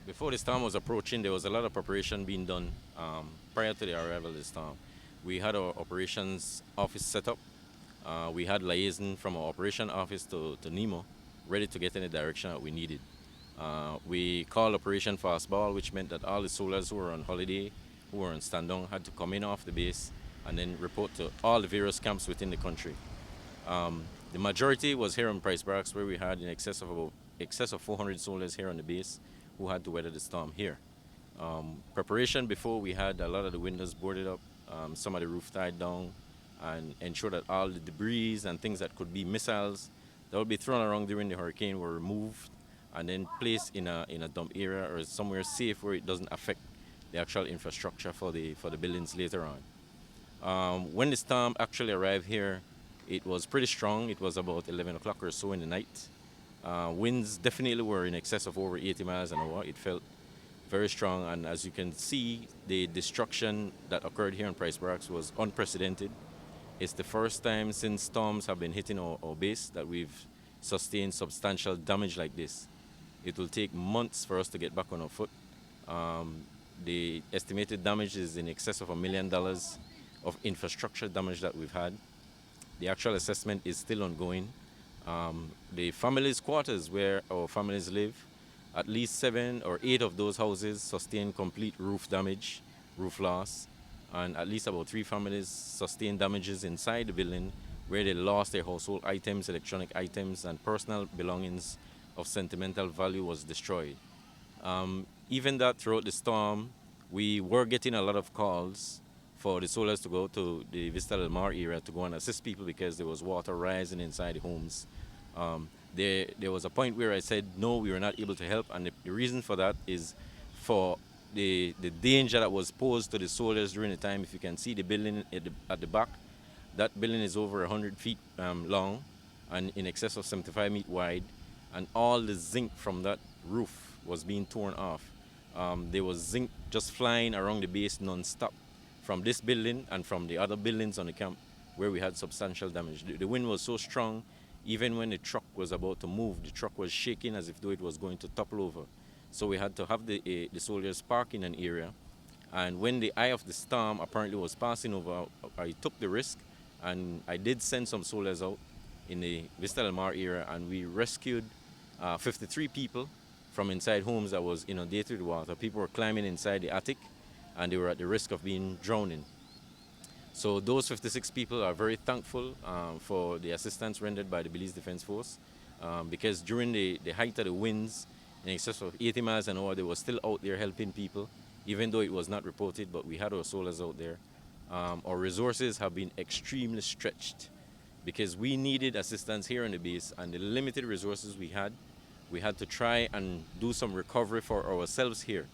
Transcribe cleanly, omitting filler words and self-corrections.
Before the storm was approaching, there was a lot of preparation being done prior to the arrival of the storm. We had our operations office set up. We had liaison from our operation office to NEMO, ready to get in the direction that we needed. We called Operation Fastball, which meant that all the soldiers who were on holiday, who were on standdown, had to come in off the base and then report to all the various camps within the country. The majority was here on Price Barracks, where we had in excess of 400 soldiers here on the base who had to weather the storm here. Preparation before, we had a lot of the windows boarded up, some of the roof tied down, and ensure that all the debris and things that could be missiles that would be thrown around during the hurricane were removed and then placed in a dump area or somewhere safe where it doesn't affect the actual infrastructure for the buildings later on. When the storm actually arrived here, it was pretty strong. It was about 11 o'clock or so in the night. Winds definitely were in excess of over 80 miles an hour. It felt very strong, and as you can see, the destruction that occurred here in Price Barracks was unprecedented. It's the first time since storms have been hitting our base that we've sustained substantial damage like this. It will take months for us to get back on our foot. The estimated damage is in excess of $1 million of infrastructure damage that we've had. The actual assessment is still ongoing. The families' quarters where our families live, at least 7 or 8 of those houses sustained complete roof damage, roof loss, and at least about 3 families sustained damages inside the building where they lost their household items, electronic items, and personal belongings of sentimental value was destroyed. Even that throughout the storm, we were getting a lot of calls for the soldiers to go to the Vista del Mar area to go and assist people because there was water rising inside the homes. There was a point where I said, no, we were not able to help, and the reason for that is for the danger that was posed to the soldiers during the time. If you can see the building at the back, that building is over 100 feet long and in excess of 75 feet wide, and all the zinc from that roof was being torn off. There was zinc just flying around the base non-stop from this building and from the other buildings on the camp where we had substantial damage. The wind was so strong, even when the truck was about to move, the truck was shaking as if though it was going to topple over. So we had to have the soldiers park in an area. And when the eye of the storm apparently was passing over, I took the risk and I did send some soldiers out in the Vista del Mar area, and we rescued 53 people from inside homes that was inundated with water. People were climbing inside the attic and they were at the risk of being drowning. So those 56 people are very thankful for the assistance rendered by the Belize Defense Force because during the height of the winds, in excess of 80 miles an hour, they were still out there helping people, even though it was not reported, but we had our soldiers out there. Our resources have been extremely stretched because we needed assistance here on the base, and the limited resources we had to try and do some recovery for ourselves here.